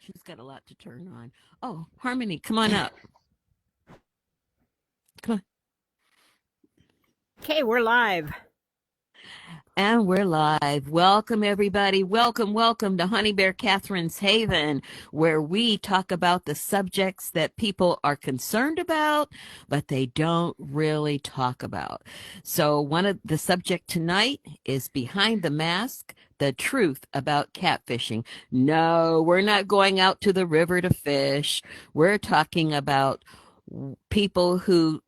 She's got a lot to turn on. Oh, Harmony, come on up. Come on. Okay, we're live. And we're live. Welcome, everybody. Welcome to HoneyBear Catherine's Haven, where we talk about the subjects that people are concerned about, but they don't really talk about. So one of the subject tonight is behind the mask, the truth about catfishing. No, we're not going out to the river to fish. We're talking about people who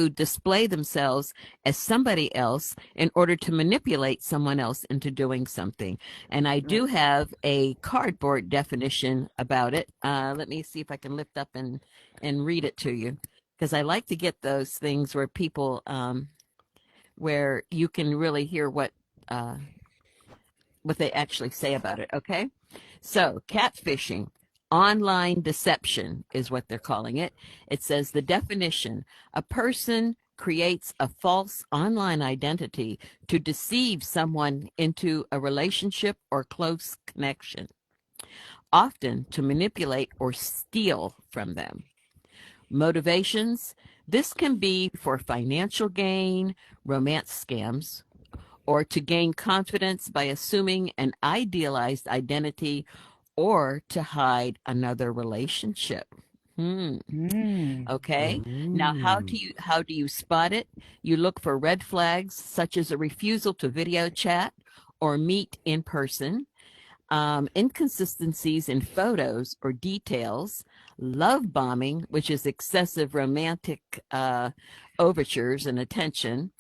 display themselves as somebody else in order to manipulate someone else into doing something. And I do have a cardboard definition about it. Let me see if I can lift up and read it to you, because I like to get those things where people where you can really hear what they actually say about it. Okay, so catfishing, online deception is what they're calling it. It says the definition: a person creates a false online identity to deceive someone into a relationship or close connection, often to manipulate or steal from them. Motivations: this can be for financial gain, romance scams, or to gain confidence by assuming an idealized identity, or to hide another relationship. Okay. Now, how do you spot it? You look for red flags such as a refusal to video chat or meet in person, inconsistencies in photos or details, love bombing, which is excessive romantic overtures and attention,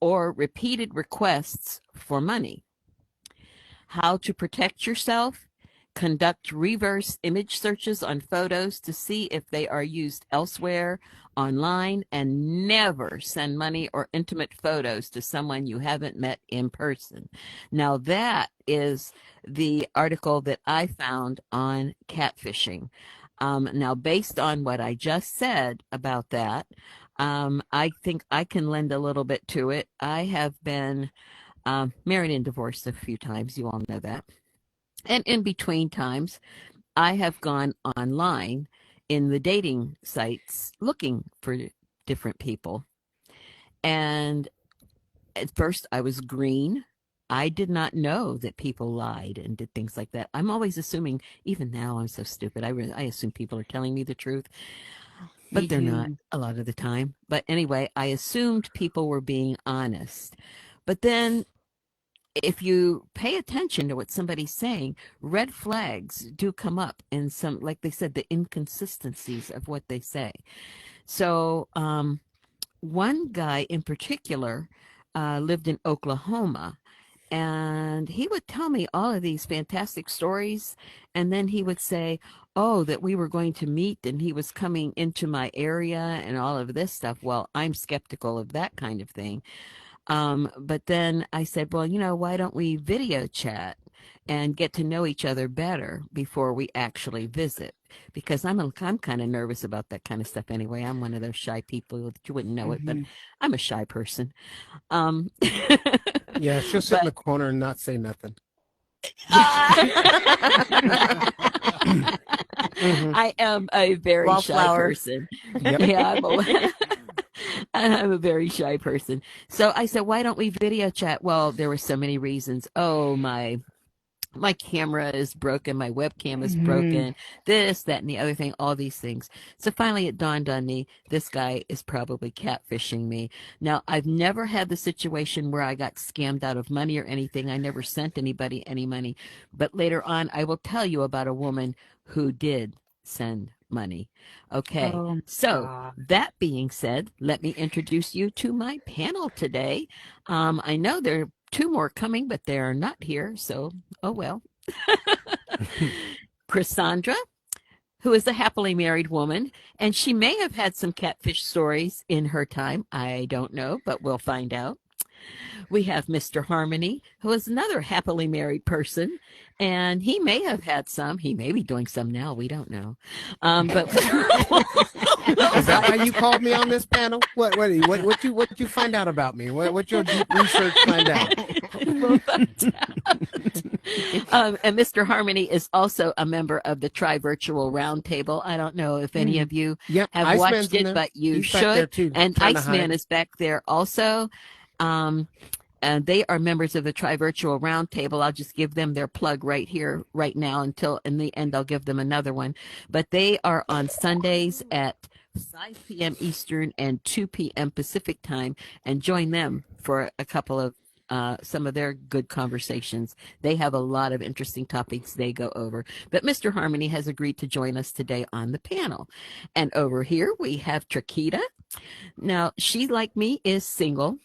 or repeated requests for money. How to protect yourself: conduct reverse image searches on photos to see if they are used elsewhere online, and never send money or intimate photos to someone you haven't met in person. Now, that is the article that I found on catfishing. Now, based on what I just said about that, I think I can lend a little bit to it. I have been married and divorced a few times. You all know that. And in between times, I have gone online in the dating sites looking for different people. And at first I was green. I did not know that people lied and did things like that. I'm always assuming, even now I'm so stupid, I assume people are telling me the truth, but they're not a lot of the time. But anyway, I assumed people were being honest. But then if you pay attention to what somebody's saying, red flags do come up in some, like they said, the inconsistencies of what they say. So one guy in particular lived in Oklahoma, and he would tell me all of these fantastic stories, and then he would say, oh, that we were going to meet and he was coming into my area and all of this stuff. Well, I'm skeptical of that kind of thing. But then I said, well, why don't we video chat and get to know each other better before we actually visit? Because I'm kind of nervous about that kind of stuff anyway. I'm one of those shy people that you wouldn't know it, but I'm a shy person. Yeah, she'll sit in the corner and not say nothing. I am a very shy person. Yep. Yeah, I'm a very shy person. So I said, why don't we video chat? Well, there were so many reasons. Oh, my camera is broken. My webcam is broken. This, that, and the other thing, all these things. So finally it dawned on me, this guy is probably catfishing me. Now, I've never had the situation where I got scammed out of money or anything. I never sent anybody any money. But later on, I will tell you about a woman who did send money. Okay, so that being said, let me introduce you to my panel today. I know there are two more coming, but they are not here, so oh well. Cassandra, who is a happily married woman, and she may have had some catfish stories in her time. I don't know, but we'll find out. We have Mr. Harmony, who is another happily married person, and he may have had some. He may be doing some now. We don't know. But Is that why you called me on this panel? What you find out about me? What your deep research find out? And Mr. Harmony is also a member of the Tri-Virtual Roundtable. I don't know if any of you have watched it, but you should. And Iceman is back there also. And they are members of the Tri-Virtual Roundtable. I'll just give them their plug right here, right now, until in the end I'll give them another one. But they are on Sundays at 5 p.m. Eastern and 2 p.m. Pacific time, and join them for a couple of some of their good conversations. They have a lot of interesting topics they go over. But Mr. Harmony has agreed to join us today on the panel. And over here we have Trakita. Now, she, like me, is single.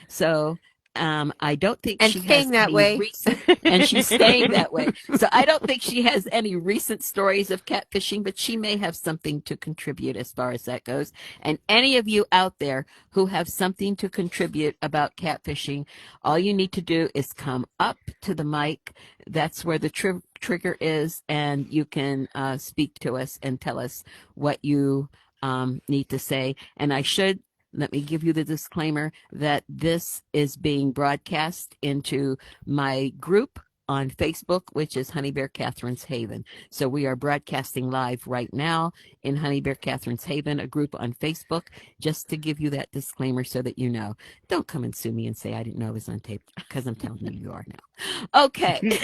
So I don't think she has any recent, and she's staying that way. So I don't think she has any recent stories of catfishing, but she may have something to contribute as far as that goes. And any of you out there who have something to contribute about catfishing, all you need to do is come up to the mic. That's where the trigger is, and you can speak to us and tell us what you need to say. And let me give you the disclaimer that this is being broadcast into my group on Facebook, which is HoneyBear Catherine's Haven. So we are broadcasting live right now in HoneyBear Catherine's Haven, a group on Facebook, just to give you that disclaimer so that you know. Don't come and sue me and say I didn't know it was on tape, because I'm telling you, you are now. Okay.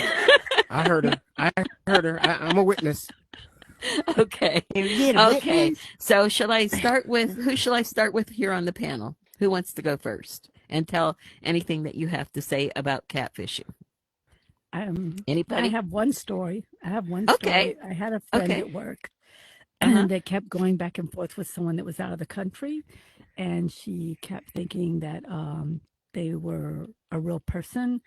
I heard her. I'm a witness. Okay. Okay. So who shall I start with here on the panel? Who wants to go first and tell anything that you have to say about catfishing? Anybody? I have one story. Okay. I had a friend at work and they kept going back and forth with someone that was out of the country, and she kept thinking that they were a real person.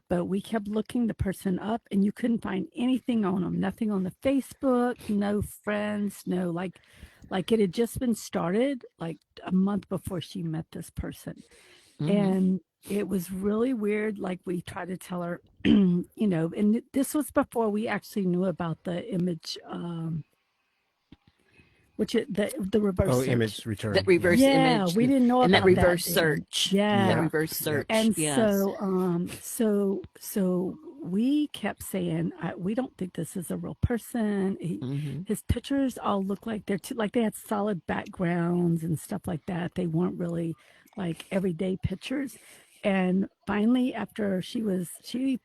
But we kept looking the person up, and you couldn't find anything on them. Nothing on the Facebook, no friends, no like it had just been started like a month before she met this person. And it was really weird. Like, we tried to tell her, and this was before we actually knew about the image, the reverse search. Image return. That reverse image. We didn't know about that reverse search. Yeah. That reverse search. And yes. so we kept saying, we don't think this is a real person. His pictures all look like they had solid backgrounds and stuff like that. They weren't really like everyday pictures. And finally, after she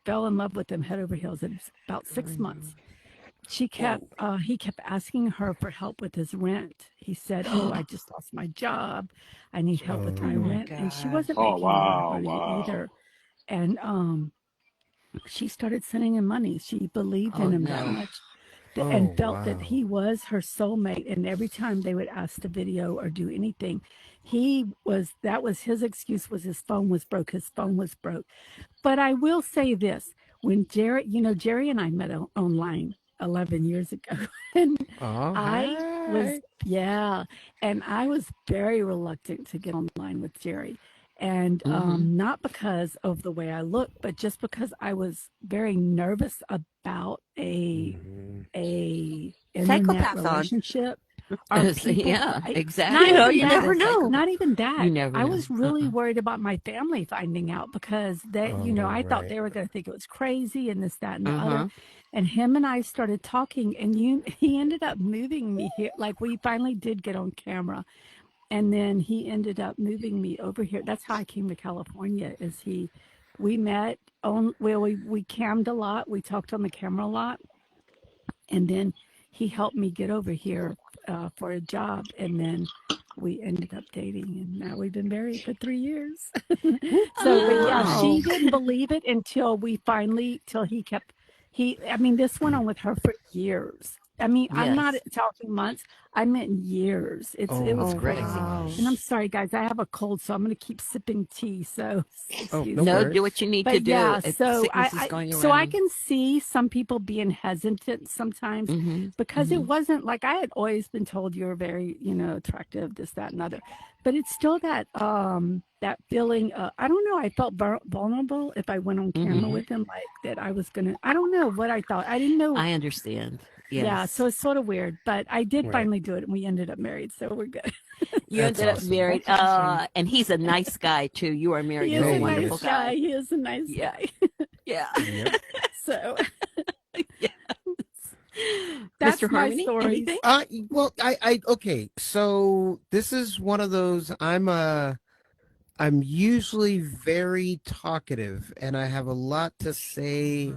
fell in love with him head over heels. It was about 6 months. He kept asking her for help with his rent. He said, I just lost my job. I need help with my rent. And she wasn't making any money either. And she started sending him money. She believed in him that much and felt that he was her soulmate. And every time they would ask to video or do anything, that was his excuse, was his phone was broke. But I will say this, when Jerry and I met online 11 years ago. And I was very reluctant to get online with Jerry. And not because of the way I look, but just because I was very nervous about a internet relationship. Exactly. You never know. Not even that. I was really worried about my family finding out, because I thought they were going to think it was crazy and this, that, and the other. And him and I started talking, and he ended up moving me here. Like, we finally did get on camera, and then he ended up moving me over here. That's how I came to California. We met we cammed a lot. We talked on the camera a lot, and then he helped me get over here for a job, and then we ended up dating, and now we've been married for 3 years. She didn't believe it until this went on with her for years. I'm not talking months. I meant years. It was crazy. And I'm sorry, guys. I have a cold, so I'm going to keep sipping tea. So do what you need to do. Yeah, so I can see some people being hesitant sometimes, because it wasn't like, I had always been told you're very, attractive, this, that, and other. But it's still that that feeling. I don't know. I felt vulnerable if I went on camera with him, like that I was gonna. I don't know what I thought. I didn't know. I understand. Yeah, so Yes. it's sort of weird, but I did Right. finally do it, and we ended up married, so we're good. You That's ended up awesome. married. That's awesome. And he's a nice guy too. You are married He to is a Yeah, a he wonderful nice is. guy. guy. He is a nice Yeah. guy. Yeah. Yep. So Yeah. that's Mr. my Harmony, stories. anything? Well, okay. So this is one of those. I'm usually very talkative, and I have a lot to say,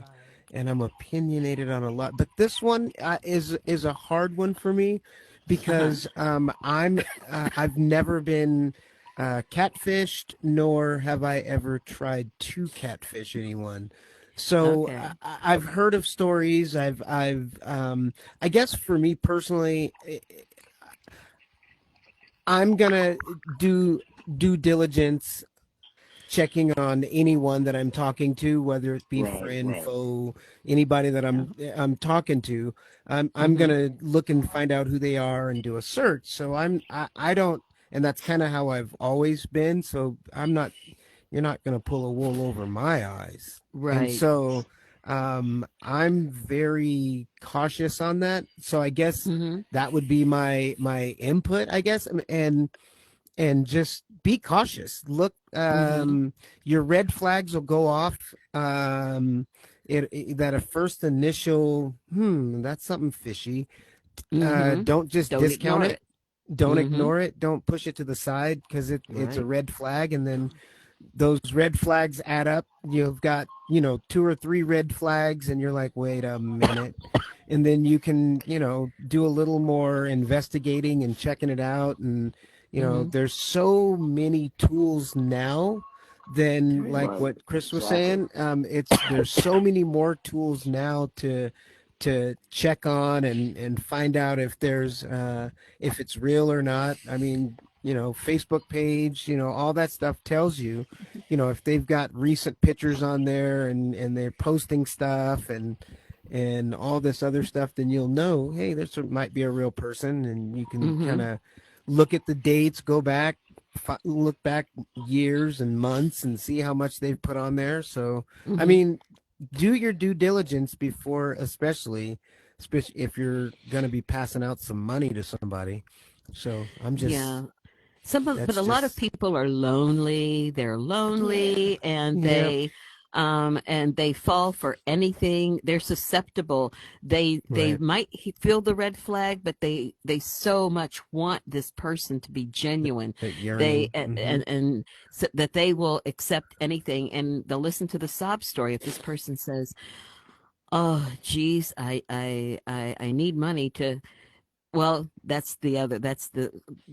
and I'm opinionated on a lot. But this one is a hard one for me Uh-huh. because I've never been catfished, nor have I ever tried to catfish anyone. So Okay. I've heard of stories. I guess for me personally, I'm gonna do due diligence checking on anyone that I'm talking to, whether it be friend, foe, anybody that Yeah. I'm talking to. I'm Mm-hmm. gonna look and find out who they are and do a search. So I don't, and that's kind of how I've always been. So I'm not, you're not gonna pull a wool over my eyes. And Right. so I'm very cautious on that. So I guess Mm-hmm. that would be my input, I guess. And just be cautious. Look, Mm-hmm. your red flags will go off. That a first initial, that's something fishy. Mm-hmm. Don't just Don't discount ignore it. it. Don't Mm-hmm. ignore it. Don't push it to the side because it's a Right. red flag, and then those red flags add up. You've got, two or three red flags, and you're like, wait a minute. And then you can, do a little more investigating and checking it out. And, Mm-hmm. there's so many tools now than like what Chris was saying. There's so many more tools now to check on and find out if it's real or not. I mean, Facebook page, all that stuff tells you, if they've got recent pictures on there and they're posting stuff and all this other stuff, then you'll know, hey, this might be a real person, and you can kind Mm-hmm. of look at the dates, go back, look back years and months, and see how much they've put on there. So, I Mm-hmm. mean, do your due diligence before, especially if you're going to be passing out some money to somebody. So Yeah. But that's a lot of just, people are lonely. They're Yeah. lonely, and yeah, they fall for anything. They're susceptible. They right. might feel the red flag, but they so much want this person to be genuine. That They yearning. and so that they will accept anything, and they'll listen to the sob story if this person says, "Oh, geez, I need money to." Well, there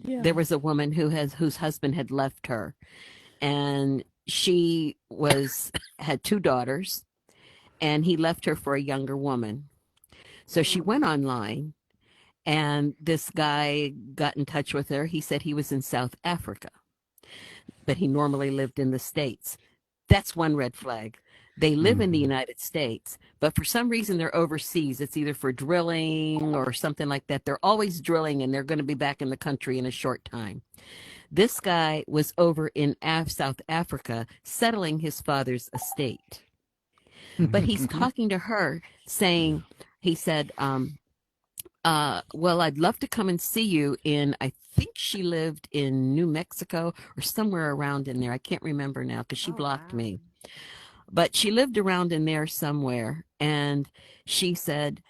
Yeah. was a woman whose husband had left her, and she had two daughters, and he left her for a younger woman. So she went online, and this guy got in touch with her. He said he was in South Africa, but he normally lived in the States. That's one red flag. They live in the Hmm. United States, but for some reason they're overseas. It's either for drilling or something like that. They're always drilling, and they're going to be back in the country in a short time. This guy was over in South Africa settling his father's estate. But he's talking to her saying, he said, well, I'd love to come and see you I think she lived in New Mexico or somewhere around in there. I can't remember now because she blocked me. But she lived around in there somewhere. And she said,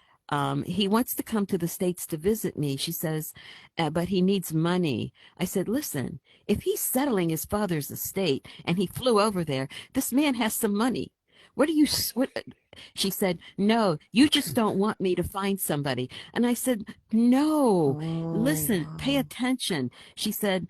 he wants to come to the States to visit me. She says, but he needs money. I said, listen, if he's settling his father's estate and he flew over there, this man has some money. What do you, what? She said, no, you just don't want me to find somebody. And I said, no, Oh, listen, pay wow. attention. She said,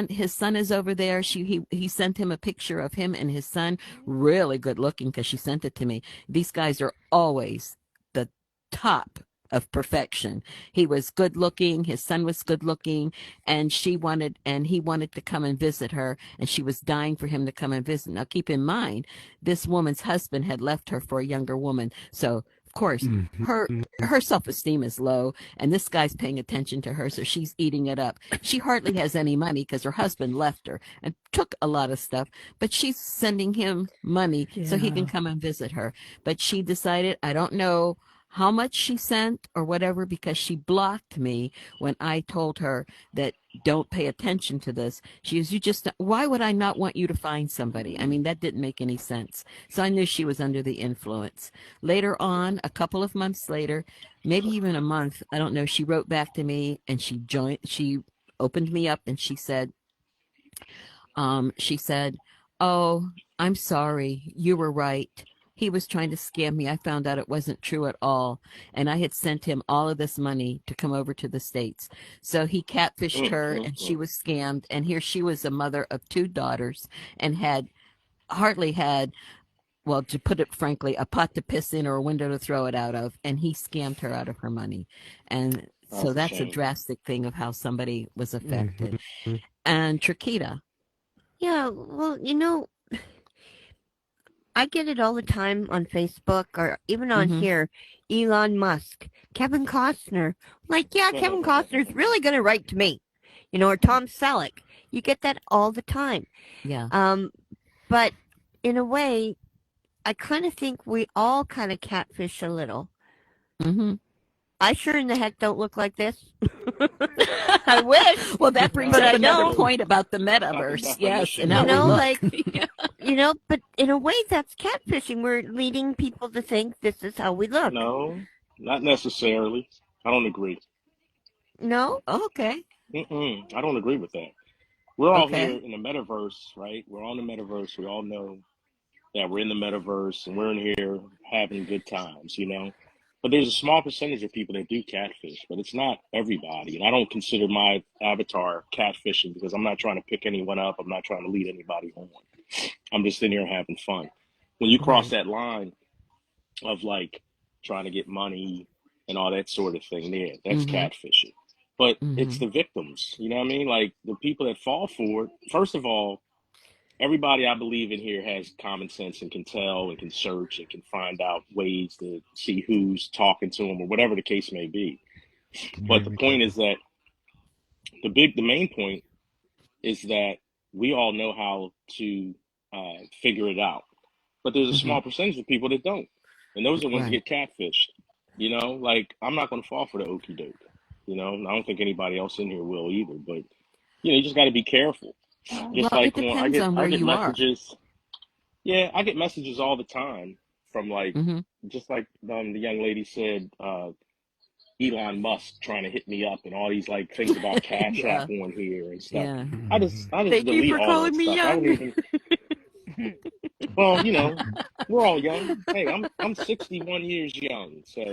his son is over there. He sent him a picture of him and his son, really good looking because she sent it to me. These guys are always the top of perfection. He was good looking, his son was good looking, and he wanted to come and visit her, and she was dying for him to come and visit. Now keep in mind, this woman's husband had left her for a younger woman. So of course, Mhm. her self-esteem is low, and this guy's paying attention to her, so she's eating it up. She hardly has any money because her husband left her and took a lot of stuff, but she's sending him money so he can Yeah. come and visit her. But she decided, I don't know how much she sent or whatever because she blocked me when I told her that don't pay attention to this. She goes, why would I not want you to find somebody? I mean, that didn't make any sense. So I knew she was under the influence. Later on, a couple of months later, maybe even a month, I don't know, she wrote back to me and she opened me up and she said, "Oh, I'm sorry. You were right. He was trying to scam me. I found out it wasn't true at all. And I had sent him all of this money to come over to the States. So he catfished her and she was scammed. And here she was a mother of 2 daughters and had hardly had, well, to put it frankly, a pot to piss in or a window to throw it out of. And he scammed her out of her money. And so that's a drastic thing of how somebody was affected. And Chiquita. Yeah, well, I get it all the time on Facebook or even on here. Elon Musk, Kevin Costner. Like, yeah, Kevin Costner's really going to write to me. Or Tom Selleck. You get that all the time. Yeah. But in a way, I kind of think we all kind of catfish a little. Mm-hmm. I sure in the heck don't look like this. I wish. Well, that brings up another point about the metaverse. Yes, and how we look. Like, but in a way, that's catfishing. We're leading people to think this is how we look. No, not necessarily. I don't agree. No? Okay. I don't agree with that. We're all here in the metaverse, right? We're on the metaverse. We all know that we're in the metaverse and we're in here having good times, But there's a small percentage of people that do catfish, but it's not everybody. And I don't consider my avatar catfishing because I'm not trying to pick anyone up. I'm not trying to lead anybody on. I'm just in here having fun. When you cross that line of like trying to get money and all that sort of thing there, that's catfishing. But it's the victims, you know what I mean? Like the people that fall for it. First of all, everybody I believe in here has common sense and can tell and can search and can find out ways to see who's talking to them or whatever the case may be. But the point is that the main point is that we all know how to figure it out. But there's a small percentage of people that don't. And those are the ones that get catfished. Like I'm not going to fall for the okie doke. I don't think anybody else in here will either. But, you just got to be careful. Just well, like it depends on where I get you messages. Yeah, I get messages all the time from like, just like the young lady said, Elon Musk trying to hit me up and all these like things about Cash App on here and stuff. Yeah. I just Thank delete you for all calling that me stuff. young. I don't even. Well, we're all young. Hey, I'm 61 years young, so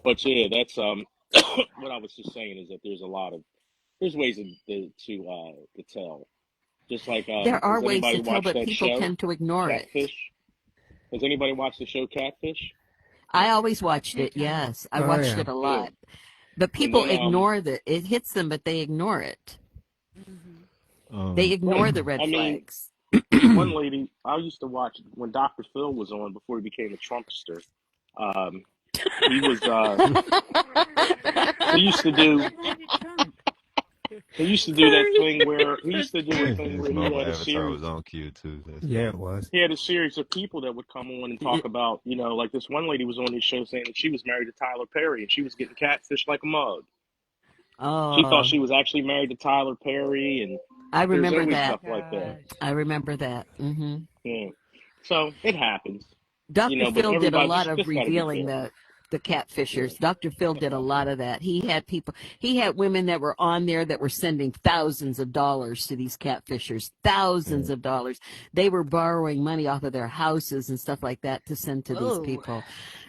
But yeah, that's what I was just saying is that there's ways to tell. Just like There are has ways anybody to tell, watched but that people show tend to ignore it. Catfish? Has anybody watched the show Catfish? I always watched it. Yes, I watched it a lot. But people ignore that. It hits them, but they ignore it. They ignore the red flags. One lady I used to watch when Dr. Phil was on before he became a Trumpster. He was he used to do that thing where he used to do a thing where he had a series. Was on cue too. It was. He had a series of people that would come on and talk about, like this one lady was on his show saying that she was married to Tyler Perry and she was getting catfished like a mug. Oh. She thought she was actually married to Tyler Perry, and I remember that. Stuff like that. I remember that. Yeah. So it happens. Dr. Phil did a lot of revealing the catfishers. Dr. Phil did a lot of that. He had women that were on there that were sending thousands of dollars to these catfishers, thousands of dollars. They were borrowing money off of their houses and stuff like that to send to these people.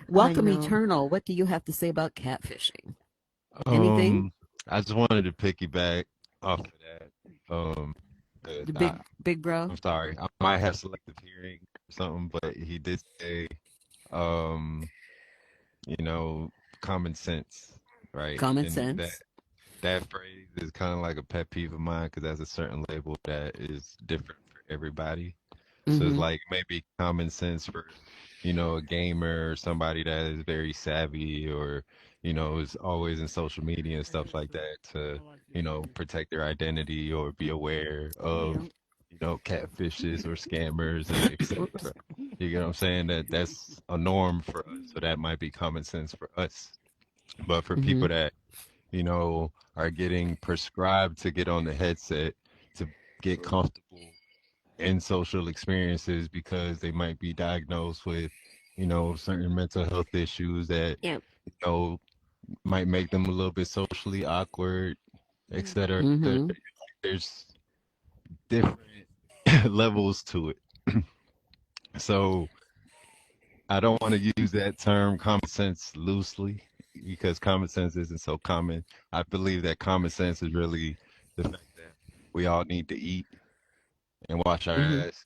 Welcome Eternal. What do you have to say about catfishing? Anything? I just wanted to piggyback off of that. The big bro. I'm sorry, I might have selective hearing or something, but he did say, common sense, right? Common sense. That phrase is kind of like a pet peeve of mine because that's a certain label that is different for everybody. So it's like maybe common sense for, a gamer or somebody that is very savvy or, is always in social media and stuff like that to, protect their identity or be aware of, catfishes or scammers and etc. You get what I'm saying? That's a norm for us, so that might be common sense for us. But for people that are getting prescribed to get on the headset to get comfortable in social experiences because they might be diagnosed with, certain mental health issues that, Yeah. might make them a little bit socially awkward, et cetera, et cetera. There's different levels to it. So I don't want to use that term common sense loosely because common sense isn't so common. I believe that common sense is really the fact that we all need to eat and wash our ass.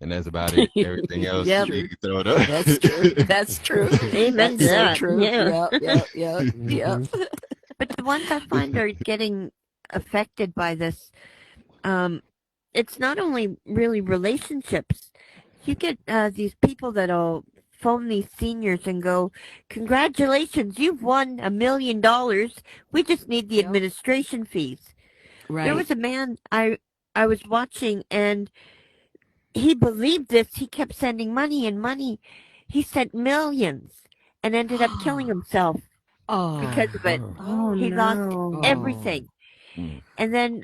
And that's about it. Everything else, Yep. you can throw it up. That's true. That's true. Amen to That's so that. true. Yeah. Yep. But the ones I find are getting affected by this, it's not only really relationships. You get these people that'll phone these seniors and go, "Congratulations, you've won $1 million. We just need the administration fees." Right. There was a man I was watching, and he believed this. He kept sending money and money. He sent millions and ended up killing himself because of it. Oh, He lost everything. And then,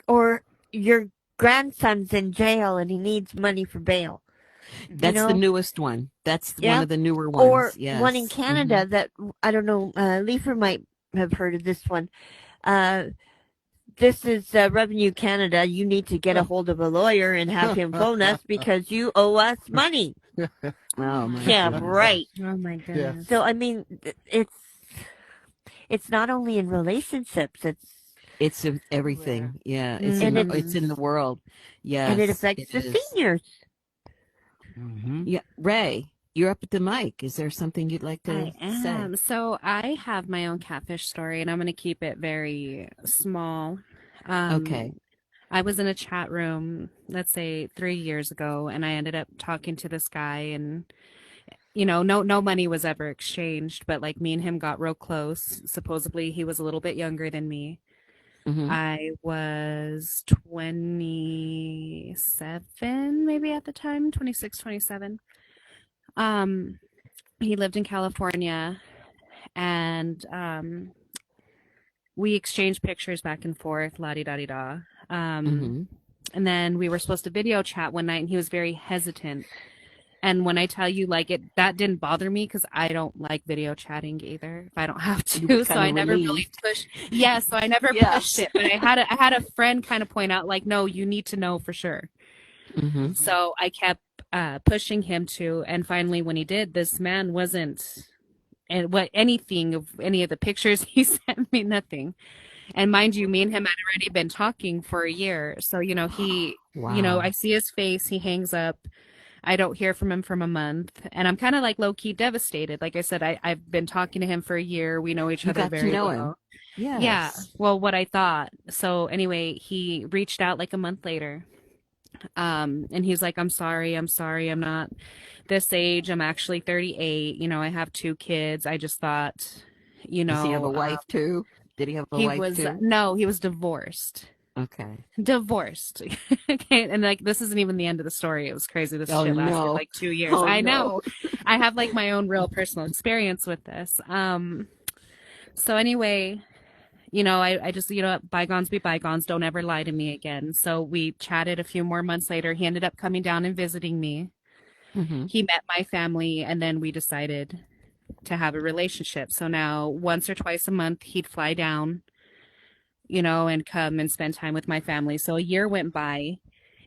or your grandson's in jail and he needs money for bail. That's the newest one. That's one of the newer ones. Or yes. one in Canada that, I don't know, Leifer might have heard of this one. This is Revenue Canada. You need to get a hold of a lawyer and have him phone us because you owe us money. Oh my Yeah, goodness. right. Oh my goodness. So I mean, it's not only in relationships. It's in everything. Yeah, And it's in the world. Yes, and it affects the seniors. Yeah, Ray, you're up at the mic. Is there something you'd like to I am. say? So I have my own catfish story, and I'm going to keep it very small. Okay. I was in a chat room, let's say 3 years ago, and I ended up talking to this guy, and no money was ever exchanged, but like me and him got real close. Supposedly he was a little bit younger than me. I was 27 maybe at the time, 26, 27. He lived in California, and we exchanged pictures back and forth, la-di-da-di-da. And then we were supposed to video chat one night, and he was very hesitant. And when I tell you, that didn't bother me because I don't like video chatting either if I don't have to. So I never really pushed. Yeah, so I never pushed it. But I had a friend kind of point out, like, no, you need to know for sure. So I kept pushing him to, and finally, when he did, this man wasn't anything of any of the pictures he sent me, nothing. And mind you, me and him had already been talking for a year. So, he, I see his face, he hangs up. I don't hear from him from a month, and I'm kind of like low-key devastated. Like I said, I've been talking to him for a year. We know each other very well. Yes. Yeah. Well, what I thought. So anyway, he reached out like a month later. And he's like, I'm sorry. I'm not this age. I'm actually 38. I have 2 kids. I just thought, Does he have a wife too? Did he have a wife too? No, he was divorced. Okay. Divorced. Okay. And this isn't even the end of the story. It was crazy. This shit lasted like 2 years. Oh, I know. I have my own real personal experience with this. So anyway, I just, bygones be bygones. Don't ever lie to me again. So we chatted a few more months later. He ended up coming down and visiting me. He met my family, and then we decided to have a relationship. So now once or twice a month, he'd fly down, and come and spend time with my family. So a year went by,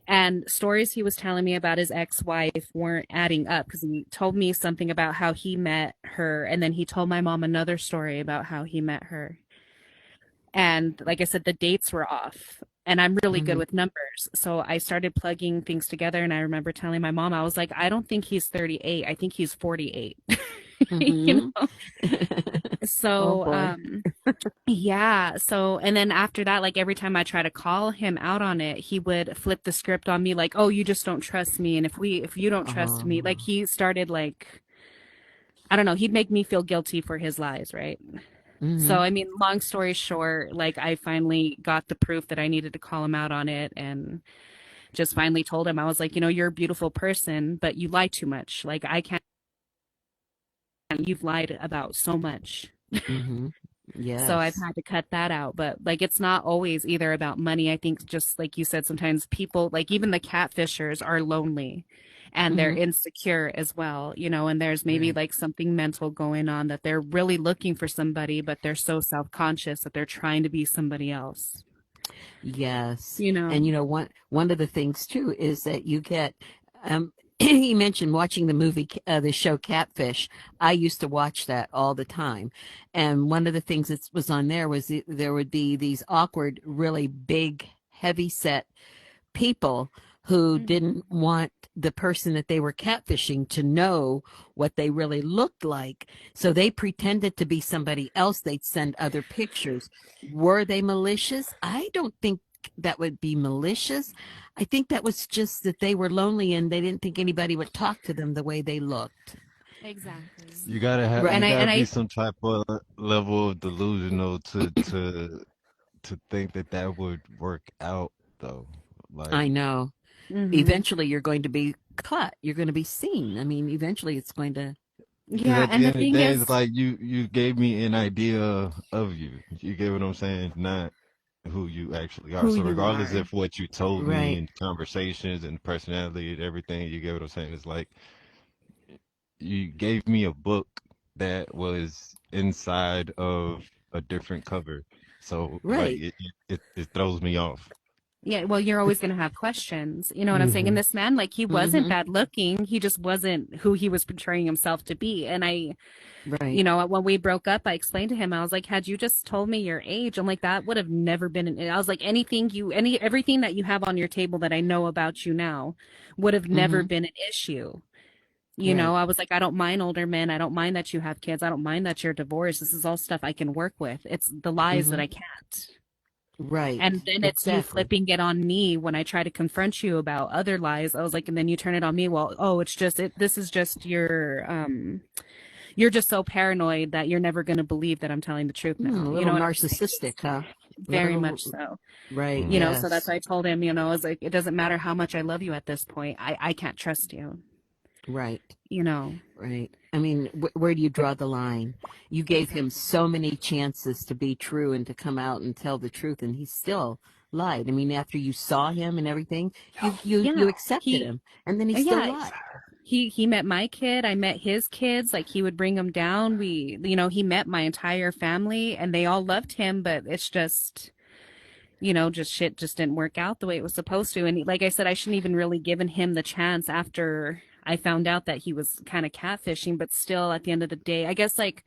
and stories he was telling me about his ex-wife weren't adding up, because he told me something about how he met her, and then he told my mom another story about how he met her. And like I said, the dates were off, and I'm really good with numbers. So I started plugging things together, and I remember telling my mom, I was like, I don't think he's 38. I think he's 48. So, yeah. So, and then after that, every time I try to call him out on it, he would flip the script on me, like, oh, you just don't trust me. And if you don't trust me, he started I don't know, he'd make me feel guilty for his lies. Right. So, I mean, long story short, like I finally got the proof that I needed to call him out on it and just finally told him, I was like, you're a beautiful person, but you lie too much. Like I can't, you've lied about so much. Yes. So I've had to cut that out. But like it's not always either about money. I think just like you said, sometimes people, like even the catfishers, are lonely and they're insecure as well, and there's maybe like something mental going on that they're really looking for somebody, but they're so self-conscious that they're trying to be somebody else. Yes. And one of the things too is that you get he mentioned watching the show Catfish. I used to watch that all the time. And one of the things that was on there was there would be these awkward, really big, heavy set people who didn't want the person that they were catfishing to know what they really looked like. So they pretended to be somebody else. They'd send other pictures. Were they malicious? I don't think that would be malicious. I think that was just that they were lonely and they didn't think anybody would talk to them the way they looked. Exactly. You gotta have, you gotta be some type of level of delusional to think that would work out, though. Like, I know. Eventually, you're going to be caught. You're going to be seen. I mean, eventually, it's going to. Yeah, and the thing is, it's like you gave me an idea of you. You get what I'm saying? Not who you actually are. So regardless of what you told me in conversations and personality and everything, you get what I'm saying? It's like you gave me a book that was inside of a different cover. So like it throws me off. Yeah, well, you're always going to have questions. You know what I'm saying? And this man, like, he wasn't bad looking. He just wasn't who he was portraying himself to be. And when we broke up, I explained to him, I was like, had you just told me your age, I'm like, that would have never been, I was like, everything that you have on your table that I know about you now would have never been an issue. I was like, I don't mind older men. I don't mind that you have kids. I don't mind that you're divorced. This is all stuff I can work with. It's the lies that I can't. Right. And then it's you flipping it on me when I try to confront you about other lies. I was like, and then you turn it on me. Well, this is just you're just so paranoid that you're never going to believe that I'm telling the truth now. A little narcissistic, huh? Very much so. Right. So that's why I told him, I was like, it doesn't matter how much I love you at this point. I can't trust you. Right. Right. I mean, where do you draw the line? You gave him so many chances to be true and to come out and tell the truth, and he still lied. I mean, after you saw him and everything, you accepted him, and then he still lied. He met my kid. I met his kids. Like, he would bring them down. He met my entire family, and they all loved him, but it's just... shit just didn't work out the way it was supposed to. And like I said, I shouldn't even really given him the chance after I found out that he was kind of catfishing, but still at the end of the day, I guess like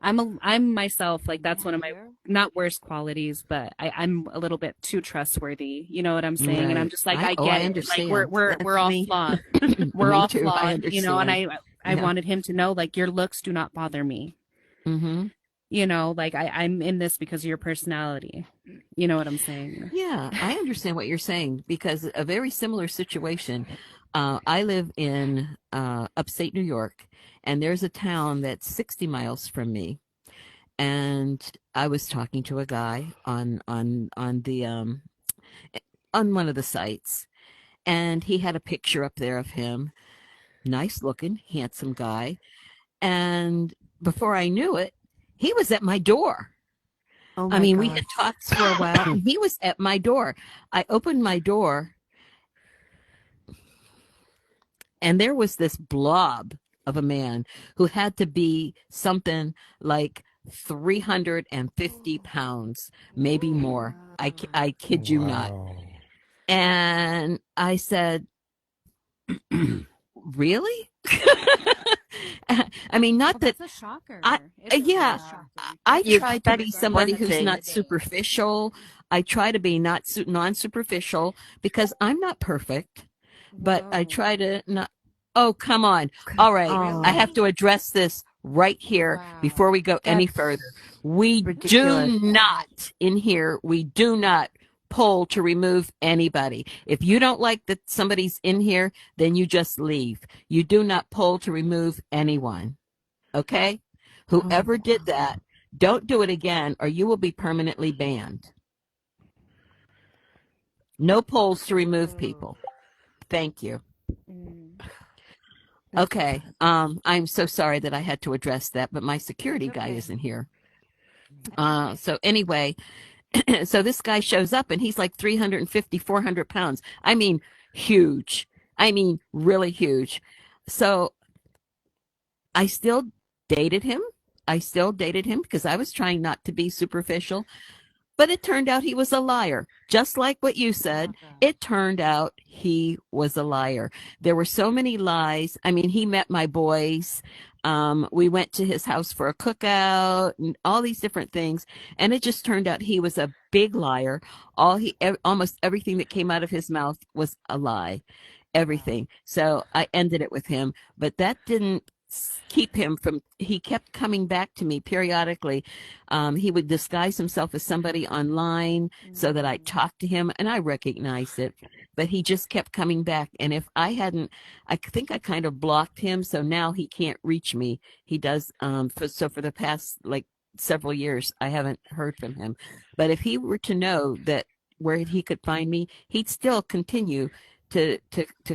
I'm myself, like that's one of my not worst qualities, but I'm a little bit too trustworthy. You know what I'm saying? Right. And I'm just like, I get it. Like we're all flawed. We're all flawed, and I wanted him to know, like, your looks do not bother me. Like I'm in this because of your personality. You know what I'm saying? Yeah, I understand what you're saying, because a very similar situation. I live in upstate New York, and there's a town that's 60 miles from me. And I was talking to a guy on one of the sites, and he had a picture up there of him, nice looking, handsome guy. And before I knew it, he was at my door. Oh I mean, we had talked for a while, and he was at my door. I opened my door, and there was this blob of a man who had to be something like 350 pounds, maybe more. I kid you not. And I said, really? I mean, not that. That's a shocker. I try to be somebody who's not superficial. I try to be non-superficial, because I'm not perfect, but I try to not. Oh, come on. All right. I have to address this right here before we go any further. We do not pull to remove anybody. If you don't like that somebody's in here, then you just leave. You do not pull to remove anyone. Okay? Whoever did that Don't do it again, or you will be permanently banned. No polls to remove people. Thank you. Okay. I'm so sorry that I had to address that, but my security guy isn't here. So anyway, so this guy shows up and he's like 350, 400 pounds. I mean, huge. I mean, really huge. So I still dated him. Because I was trying not to be superficial. But it turned out he was a liar. Just like what you said, it turned out he was a liar. There were so many lies. I mean, he met my boys. We went to his house for a cookout and all these different things. And it just turned out he was a big liar. Almost everything that came out of his mouth was a lie. Everything. So I ended it with him. But that didn't keep him from, he kept coming back to me periodically. He would disguise himself as somebody online so that I talked to him, and I recognized it, but he just kept coming back. And if I hadn't, I think I kind of blocked him, so now he can't reach me. He does. For the past like several years, I haven't heard from him. But if he were to know that where he could find me, he'd still continue to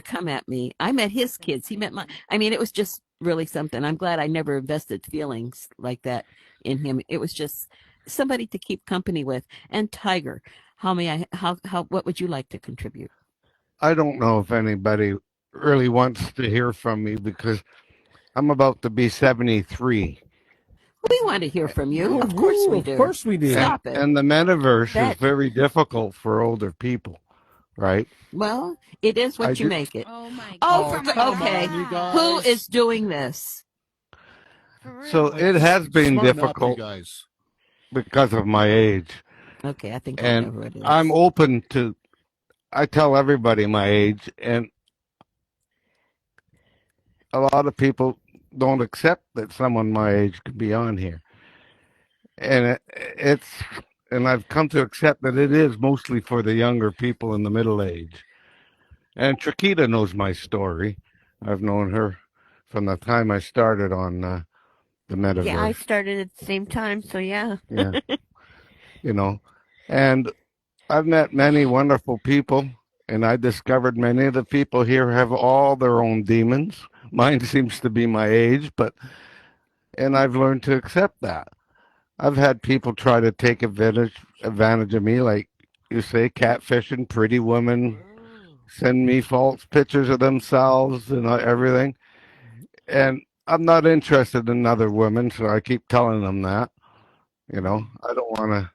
come at me. I met his kids. He met my, I mean, it was just really something. I'm glad I never invested feelings like that in him. It was just somebody to keep company with. And Tiger, what would you like to contribute? I don't know if anybody really wants to hear from me because I'm about to be 73. We want to hear from you. Of course we do. Of course we do. Stop it. And the metaverse is very difficult for older people, right? Well, it is what you make it. Oh my God. Okay. Who is doing this? So it has been difficult because of my age. Okay, I think I know who it is. I'm open to, I tell everybody my age, and a lot of people don't accept that someone my age could be on here. And and I've come to accept that it is mostly for the younger people in the middle age. And Chiquita knows my story. I've known her from the time I started on the metaverse. Yeah, I started at the same time, so yeah. Yeah. You know, and I've met many wonderful people, and I discovered many of the people here have all their own demons. Mine seems to be my age, and I've learned to accept that. I've had people try to take advantage of me, like you say, catfishing, pretty women, send me false pictures of themselves and everything. And I'm not interested in other women, so I keep telling them that. You know, I don't want to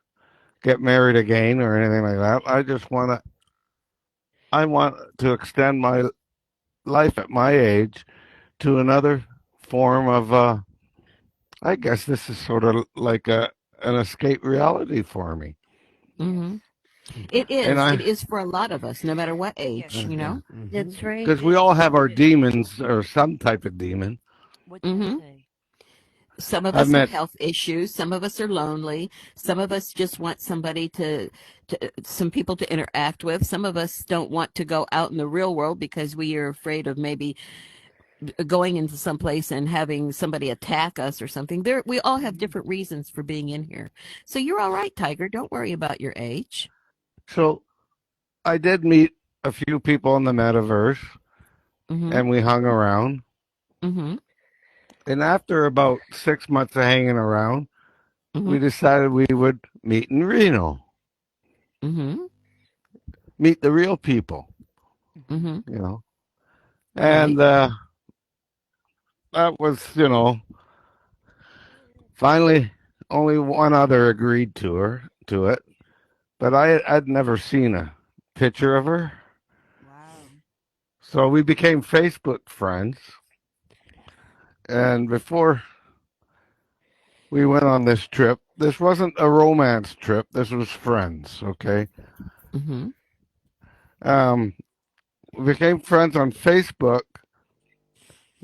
get married again or anything like that. I want to extend my life at my age to another form of, I guess this is sort of like an escape reality for me. Mm-hmm. It is. It is for a lot of us, no matter what age, you know? That's right. Because we all have our demons or some type of demon. Mm-hmm. Some of us have health issues. Some of us are lonely. Some of us just want somebody some people to interact with. Some of us don't want to go out in the real world because we are afraid of maybe going into some place and having somebody attack us or something. We all have different reasons for being in here. So you're all right, Tiger. Don't worry about your age. So I did meet a few people in the metaverse, and we hung around. Mm-hmm. And after about 6 months of hanging around, we decided we would meet in Reno. Mm-hmm. Meet the real people. Mm-hmm. You know. And that was, you know, finally only one other agreed to it. But I'd never seen a picture of her. Wow. So we became Facebook friends. And before we went on this trip, this wasn't a romance trip. This was friends, okay? Mm-hmm. We became friends on Facebook.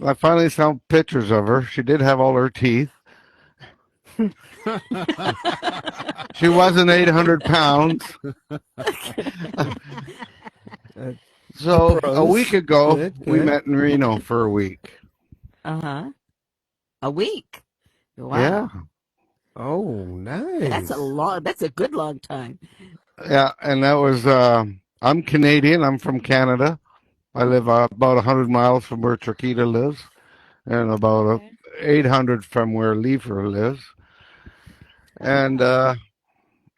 I finally saw pictures of her. She did have all her teeth. She wasn't 800 pounds. So a week ago, we met in Reno for a week. Uh-huh. A week? Wow. Yeah. Oh, nice. That's a good long time. Yeah, and that was. I'm Canadian. I'm from Canada. I live about 100 miles from where Chiquita lives, and about 800 from where Leifer lives. And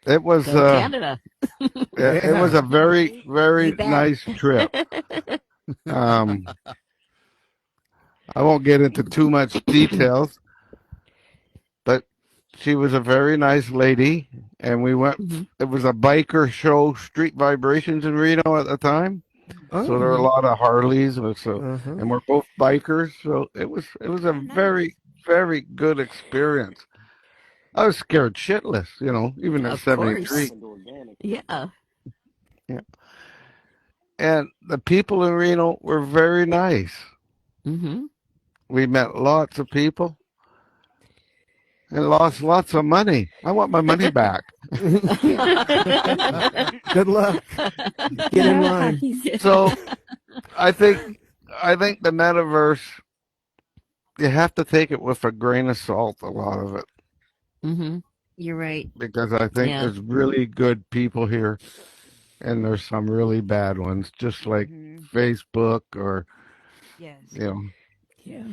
it was Go Canada. it was a very You very bet. nice trip. Um, I won't get into too much details, but she was a very nice lady, and we went. It was a biker show, Street Vibrations in Reno at the time. So there were a lot of Harleys, and we're both bikers. So it was a very very good experience. I was scared shitless, even at Of 73. course. Yeah. Yeah. And the people in Reno were very nice. Mm-hmm. We met lots of people and lost lots of money. I want my money back. Good luck. Get in line. So I think the metaverse, you have to take it with a grain of salt, a lot of it. Mm-hmm. You're right. Because I think there's really good people here and there's some really bad ones, just like Facebook or, Yes. Yeah.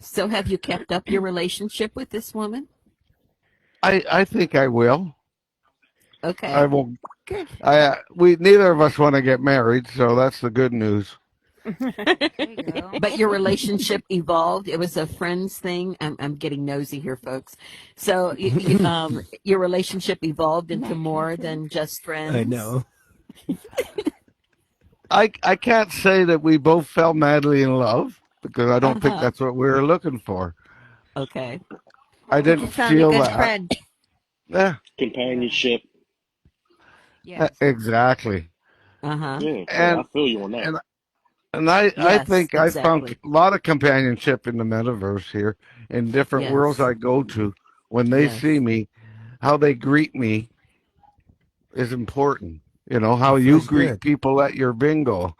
So have you kept up your relationship with this woman? I think I will. Okay. I will. Good. We neither of us want to get married, so that's the good news. But your relationship evolved. It was a friends thing. I'm getting nosy here, folks. So your relationship evolved into more than just friends. I know. I can't say that we both fell madly in love because I don't think that's what we were looking for. Okay. I didn't Found feel a good that. friend. Yeah. Companionship. Yes. Exactly. Uh-huh. Yeah, And I feel you on that. and I Yes, think I found exactly. a lot of companionship in the metaverse here in different worlds Yes. I go to. When they Yes. see me, how they greet me is important. How you Feels greet good. people at your bingo,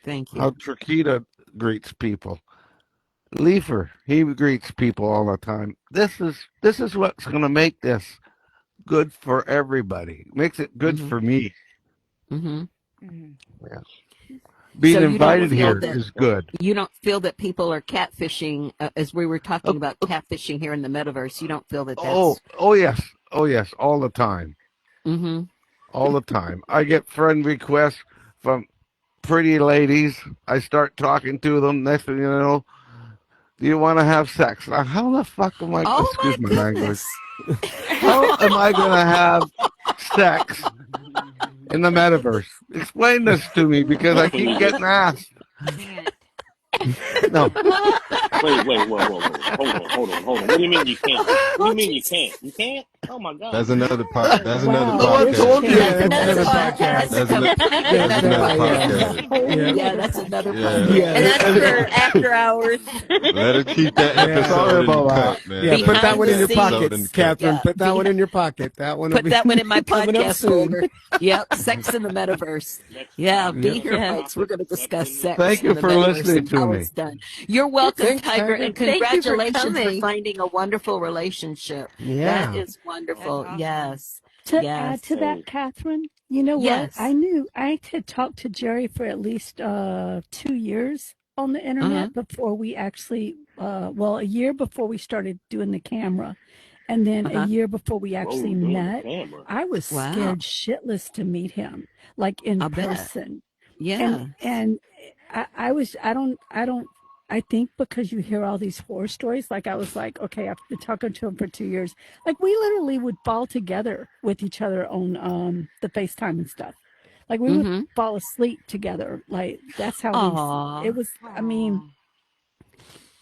Thank how you. Chiquita greets people. Leifer, he greets people all the time. This is what's going to make this good for everybody. Makes it good Mm-hmm. for me. Mm-hmm. Yeah. Being So you don't invited feel here that is good. people are catfishing, as we were talking about catfishing here in the metaverse. You don't feel that that's. Oh yes, all the time, Mm-hmm. all the time. I get friend requests from pretty ladies. I start talking to them. Next thing you know, do you want to have sex? Now, how the fuck am I? Oh my Excuse my language. goodness. How am I going to have sex in the metaverse? Explain this to me because I keep getting asked. No. Wait, whoa. Hold on. What do you mean you can't? What do you mean you can't? You can't? Oh my God. That's another part. That's another Wow. No one podcast. told you. That's That's another another podcast. podcast. That's That's another Yeah. podcast. Yeah, that's another Yeah. podcast. Yeah. And that's for after hours. Let us keep that Yeah. episode Sorry in the about cut, man. Yeah, Let put us that keep one in your episode pocket, in the cut. Catherine. Yeah. Put that one in your pocket. That one will Put that one in my coming up podcast soon. folder. Yep, sex in the metaverse. Yeah, be here, folks. We're going to discuss sex Thank in you the for metaverse listening and to how me. it's done. You're welcome, Thanks, Tiger, and Tiger. Thank you for congratulations for coming. finding a wonderful relationship. Yeah. That is wonderful. That's awesome. Yes. To Yes. add to that, Catherine, you know Yes. what? I had talked to Jerry for at least 2 years on the internet before we actually, a year before we started doing the camera. And then a year before we actually doing the met, camera. I was Wow. scared shitless to meet him, like in I'll bet. person. Yeah. And I think because you hear all these horror stories, like I was like, okay, I've been talking to him for 2 years. Like we literally would fall together with each other on the FaceTime and stuff. Like we would fall asleep together. Like that's how Aw. it was. I mean,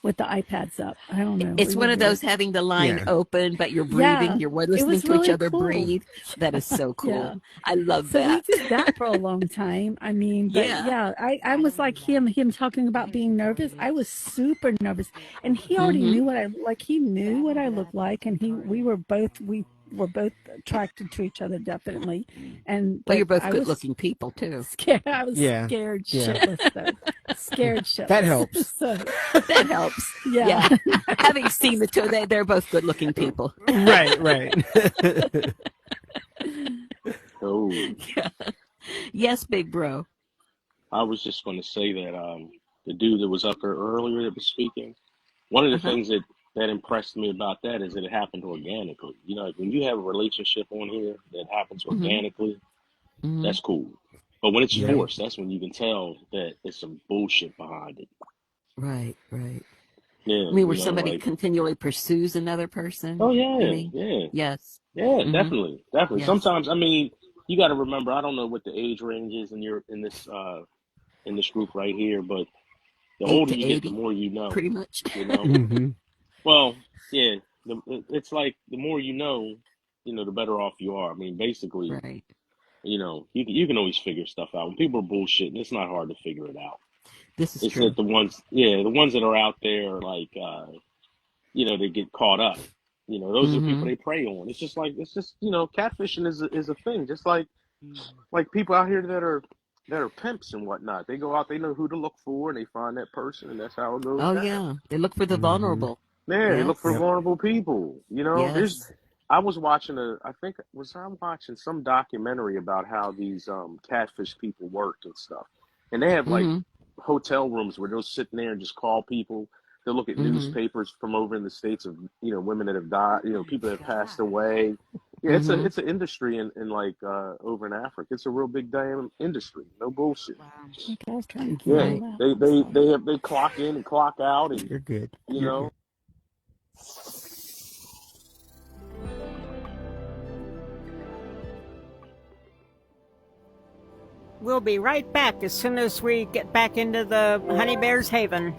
with the iPads up. I don't know. It's We one were of those having the line Yeah. open, but you're Yeah, breathing. You're it listening was to each really other cool. breathe. That is so cool. Yeah. I love So that. we did that for a long time. I mean, but Yeah. I was like him talking about being nervous. I was super nervous, and he already Mm-hmm. knew what I like. He knew what I looked like, and we we're both attracted to each other, definitely. And Well, but you're both I was good-looking people too. scared. I was Yeah. scared Yeah. shitless though. Scared shitless. That helps. So, That helps. yeah. Having seen the two, they're both good-looking people. Right. Oh, Yeah. Yes, big bro. I was just going to say that the dude that was up there earlier that was speaking, one of the Uh-huh. things that impressed me about that is that it happened organically. You know, like when you have a relationship on here that happens Mm-hmm. organically, Mm-hmm. that's cool. But when it's Yeah. forced, that's when you can tell that there's some bullshit behind it. Right. Yeah, I mean, where you know, somebody like, continually pursues another person, oh you yeah, mean? yeah, Yes. yeah, Mm-hmm. definitely. Yes. Sometimes, I mean, you got to remember, I don't know what the age range is in this group right here, but the 8 older to you get, the 80, more you know. pretty much. You know, Mm-hmm. well, yeah, it's like the more you know, the better off you are. I mean, basically, Right. you know, you can always figure stuff out. When people are bullshitting, it's not hard to figure it out. This is It's that true. the ones that are out there, like, you know, they get caught up. You know, those are the people Mm-hmm. they prey on. It's just, you know, catfishing is a thing. Just like people out here that are pimps and whatnot. They go out, they know who to look for, and they find that person, and that's how it goes Oh, down. yeah. They look for the Mm-hmm. vulnerable. Yeah, they look for Yes. Yep. vulnerable people. You know, Yes. I was watching I'm watching some documentary about how these catfish people work and stuff, and they have like Mm-hmm. hotel rooms where they'll sit in there and just call people. They'll look at Mm-hmm. newspapers from over in the States of, you know, women that have died, you know, people that have passed away. Yeah, Mm-hmm. it's an industry in like over in Africa. It's a real big damn industry. No bullshit. Okay, I was trying to get Yeah, all Right. that. I'm sorry. they clock in and clock out, and You're good. you know. We'll be right back as soon as we get back into the Honey Bear's Haven.